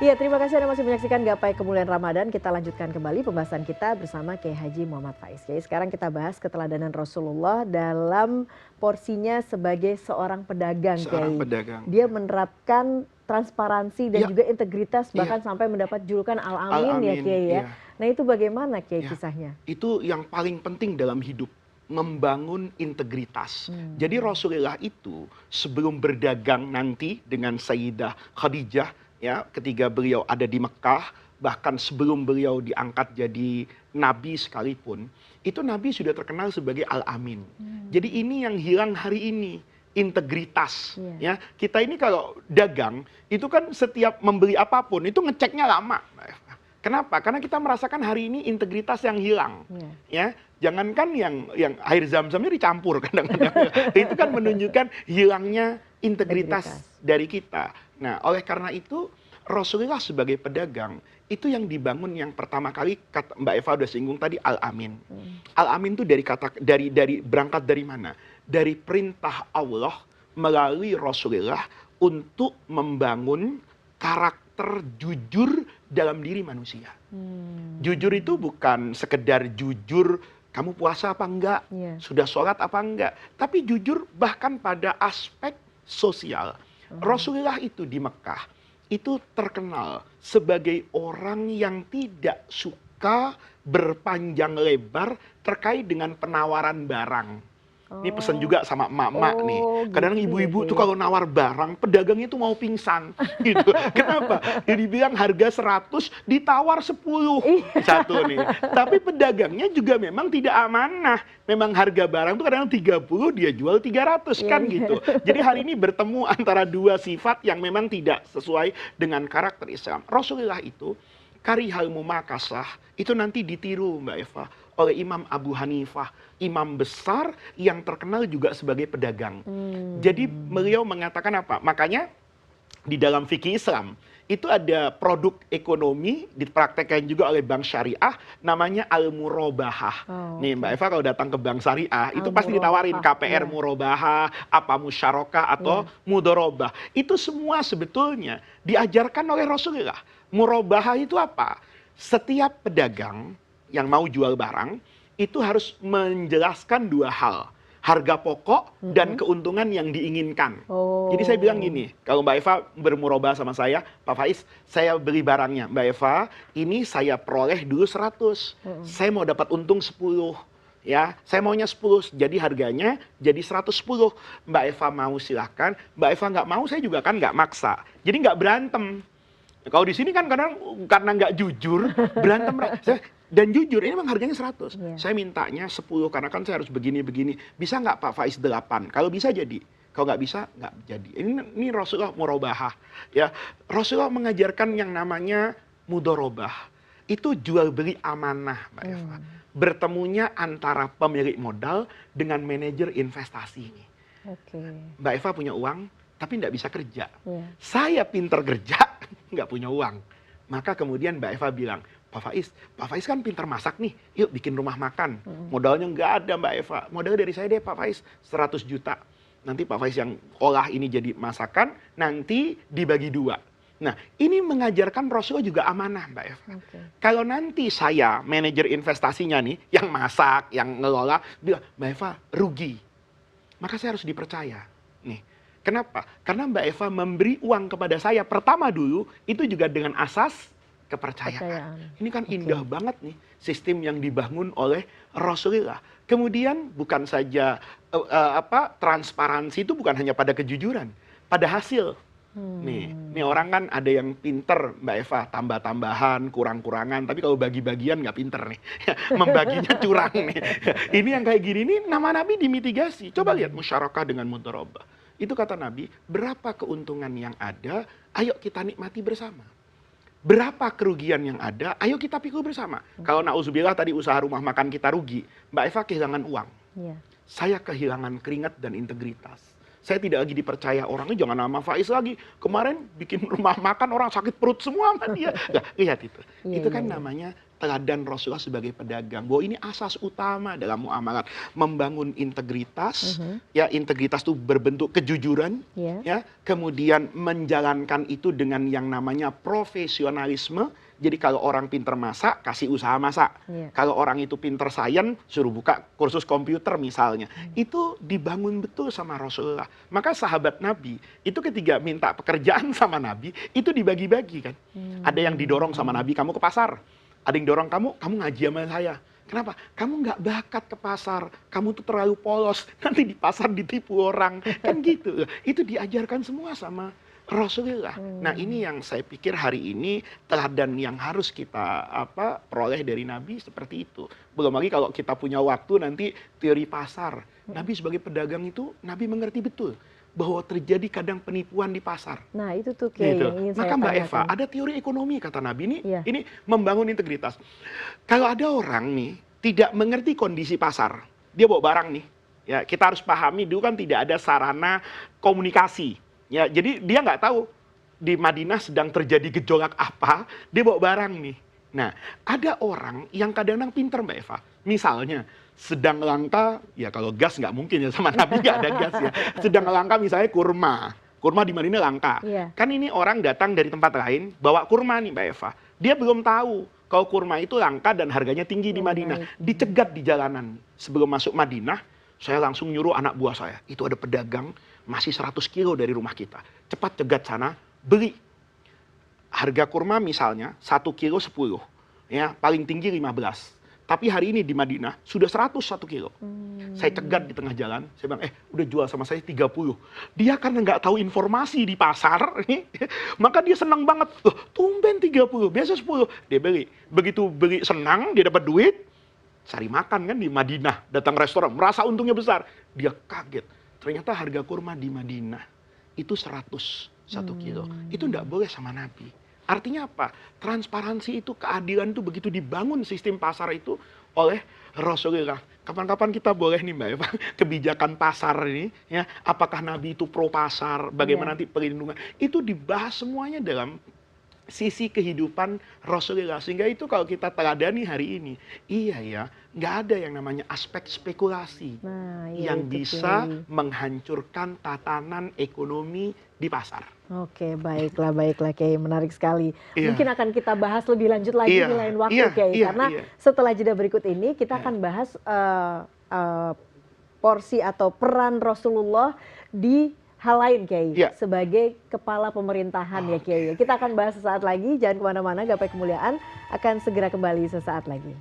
Iya, terima kasih Anda masih menyaksikan Gapai Kemuliaan Ramadan. Kita lanjutkan kembali pembahasan kita bersama Kiai Haji Muhammad Faiz. Kiai, sekarang kita bahas keteladanan Rasulullah dalam porsinya sebagai seorang pedagang, Seorang Kiai. pedagang. Dia menerapkan transparansi dan Iya. juga integritas, bahkan Iya. sampai mendapat julukan Al-Amin ya, Al-Amin, Kiai ya. iya. Nah, itu bagaimana Kiai Ya, kisahnya? itu yang paling penting dalam hidup, membangun integritas. Jadi Rasulullah itu sebelum berdagang nanti dengan Sayyidah Khadijah, ya, ketika beliau ada di Mekah, bahkan sebelum beliau diangkat jadi nabi sekalipun, itu nabi sudah terkenal sebagai Al-Amin. Jadi ini yang hilang hari ini, integritas. Iya. Ya, kita ini kalau dagang itu kan setiap membeli apapun itu ngeceknya lama, Mbak Eva. Kenapa? Karena kita merasakan hari ini integritas yang hilang. Ya, jangankan yang air zam-zamnya dicampur kadang-kadang. Itu kan menunjukkan hilangnya integritas dari kita. Nah, oleh karena itu Rasulullah sebagai pedagang itu yang dibangun yang pertama kali, kata Mbak Eva udah singgung tadi, Al-Amin. Al-Amin itu dari berangkat dari mana? Dari perintah Allah melalui Rasulullah untuk membangun karakter jujur dalam diri manusia. Jujur itu bukan sekedar jujur kamu puasa apa enggak, sudah sholat apa enggak, tapi jujur bahkan pada aspek sosial. Rasulullah itu di Mekah itu terkenal sebagai orang yang tidak suka berpanjang lebar terkait dengan penawaran barang. Ini pesan juga sama emak-emak nih. Kadang gitu ibu-ibu ya, tuh kalau nawar barang, pedagangnya tuh mau pingsan. Gitu. Kenapa? Jadi bilang harga 100, ditawar 10. Satu nih. Tapi pedagangnya juga memang tidak amanah. Memang harga barang tuh kadang 30, dia jual 300 kan gitu. Jadi hari ini bertemu antara dua sifat yang memang tidak sesuai dengan karakter Islam. Rasulullah itu karihal mumakasah itu nanti ditiru Mbak Eva oleh Imam Abu Hanifah, imam besar yang terkenal juga sebagai pedagang. Jadi beliau mengatakan apa? Makanya di dalam fikih Islam itu ada produk ekonomi dipraktekkan juga oleh bank syariah namanya al-murabahah. Nih Mbak Eva kalau datang ke bank syariah itu pasti ditawarin KPR murabahah, apa musyarakah atau mudharabah. Itu semua sebetulnya diajarkan oleh Rasulullah. Murabahah itu apa? Setiap pedagang yang mau jual barang itu harus menjelaskan dua hal, harga pokok dan keuntungan yang diinginkan. Jadi saya bilang gini, kalau Mbak Eva bermurabahah sama saya, Pak Faiz, saya beli barangnya, Mbak Eva, ini saya peroleh dulu 100, saya mau dapat untung 10. Ya, saya maunya 10, jadi harganya jadi 110. Mbak Eva mau silahkan, Mbak Eva nggak mau, saya juga kan nggak maksa. Jadi nggak berantem. Kalau di sini kan kadang karena nggak jujur, berantem. Dan jujur, ini memang harganya 100. Saya mintanya 10, karena kan saya harus begini-begini. Bisa nggak Pak Faiz 8? Kalau bisa jadi. Kalau nggak bisa, nggak jadi. Ini Rasulullah murabahah. Ya, Rasulullah mengajarkan yang namanya mudharabah. Itu jual beli amanah, Mbak Eva. Bertemunya antara pemilik modal dengan manajer investasi ini. Mbak Eva punya uang, tapi nggak bisa kerja. Saya pinter kerja, nggak punya uang. Maka kemudian Mbak Eva bilang, Pak Faiz kan pinter masak nih, yuk bikin rumah makan. Modalnya nggak ada Mbak Eva, modal dari saya deh Pak Faiz, 100 juta. Nanti Pak Faiz yang olah ini jadi masakan, nanti dibagi 2. Nah, ini mengajarkan Rasulullah juga amanah Mbak Eva. Kalau nanti saya, manajer investasinya nih, yang masak, yang ngelola, bilang, Mbak Eva rugi. Maka saya harus dipercaya. Nih, kenapa? Karena Mbak Eva memberi uang kepada saya pertama dulu, itu juga dengan asas kepercayaan. Ini kan indah banget nih sistem yang dibangun oleh Rasulullah. Kemudian bukan saja transparansi itu bukan hanya pada kejujuran, pada hasil. Nih orang kan ada yang pinter Mbak Eva, tambah-tambahan, kurang-kurangan, tapi kalau bagi-bagian nggak pinter nih, membaginya curang nih. Ini yang kayak gini, ini nama Nabi dimitigasi. Coba lihat musyarakah dengan mudharabah. Itu kata Nabi, berapa keuntungan yang ada, ayo kita nikmati bersama. Berapa kerugian yang ada, ayo kita pikul bersama. Kalau na'udzubillah tadi usaha rumah makan kita rugi, Mbak Eva kehilangan uang. Saya kehilangan keringat dan integritas. Saya tidak lagi dipercaya orangnya, jangan nama Faiz lagi. Kemarin bikin rumah makan orang sakit perut semua sama dia. Nah, lihat itu. Itu kan namanya teladan Rasulullah sebagai pedagang, bahwa ini asas utama dalam muamalat, membangun integritas, ya integritas itu berbentuk kejujuran, ya kemudian menjalankan itu dengan yang namanya profesionalisme. Jadi kalau orang pinter masak, kasih usaha masak. Kalau orang itu pinter sains, suruh buka kursus komputer misalnya. Itu dibangun betul sama Rasulullah. Maka sahabat Nabi, itu ketika minta pekerjaan sama Nabi, itu dibagi-bagi kan. Ada yang didorong sama Nabi, kamu ke pasar. Ada yang dorong kamu ngaji sama saya. Kenapa? Kamu nggak bakat ke pasar, kamu tuh terlalu polos, nanti di pasar ditipu orang. Kan gitu. Itu diajarkan semua sama Rasulullah. Nah ini yang saya pikir hari ini teladan yang harus kita peroleh dari Nabi seperti itu. Belum lagi kalau kita punya waktu nanti teori pasar. Nabi sebagai pedagang itu, Nabi mengerti betul bahwa terjadi kadang penipuan di pasar. Nah itu tuh kayak gitu. yang ingin Maka saya Mbak tanyakan. Eva, ada teori ekonomi kata Nabi ini membangun integritas. Kalau ada orang nih tidak mengerti kondisi pasar, dia bawa barang nih, ya kita harus pahami dulu kan tidak ada sarana komunikasi. Ya, jadi dia nggak tahu di Madinah sedang terjadi gejolak apa, dia bawa barang nih. Nah, ada orang yang kadang-kadang pinter Mbak Eva. Misalnya, sedang langka, ya kalau gas nggak mungkin ya sama Nabi nggak ada gas ya. Sedang langka misalnya kurma. Kurma di Madinah langka. Kan ini orang datang dari tempat lain, bawa kurma nih Mbak Eva. Dia belum tahu kalau kurma itu langka dan harganya tinggi di Madinah. Dicegat di jalanan. Sebelum masuk Madinah, saya langsung nyuruh anak buah saya. Itu ada pedagang, masih 100 kilo dari rumah kita. Cepat cegat sana, beli. Harga kurma misalnya 1 kilo 10. Ya, paling tinggi 15. Tapi hari ini di Madinah sudah 101 kilo. Saya cegat di tengah jalan, saya bilang, udah jual sama saya 30. Dia karena nggak tahu informasi di pasar, maka dia senang banget. Loh, tumben 30, biasa 10. Dia beli. Begitu beli senang, dia dapat duit, cari makan kan di Madinah, datang restoran, merasa untungnya besar. Dia kaget. Ternyata harga kurma di Madinah itu 101 kilo. Itu tidak boleh sama Nabi. Artinya apa? Transparansi itu, keadilan itu begitu dibangun sistem pasar itu oleh Rasulullah. Kapan-kapan kita boleh nih Mbak Eva, kebijakan pasar ini, ya, apakah Nabi itu pro pasar, bagaimana nanti perlindungan, itu dibahas semuanya dalam sisi kehidupan Rasulullah. Sehingga itu kalau kita teladani hari ini, iya ya, nggak ada yang namanya aspek spekulasi yang bisa menghancurkan tatanan ekonomi di pasar. Oke, baiklah Kiai, menarik sekali. Mungkin akan kita bahas lebih lanjut lagi di lain waktu Kiai, karena setelah jeda berikut ini kita akan bahas porsi atau peran Rasulullah di hal lain Kiai, sebagai kepala pemerintahan ya Kiai. Kita akan bahas sesaat lagi, jangan kemana-mana, Gapai Kemuliaan akan segera kembali sesaat lagi.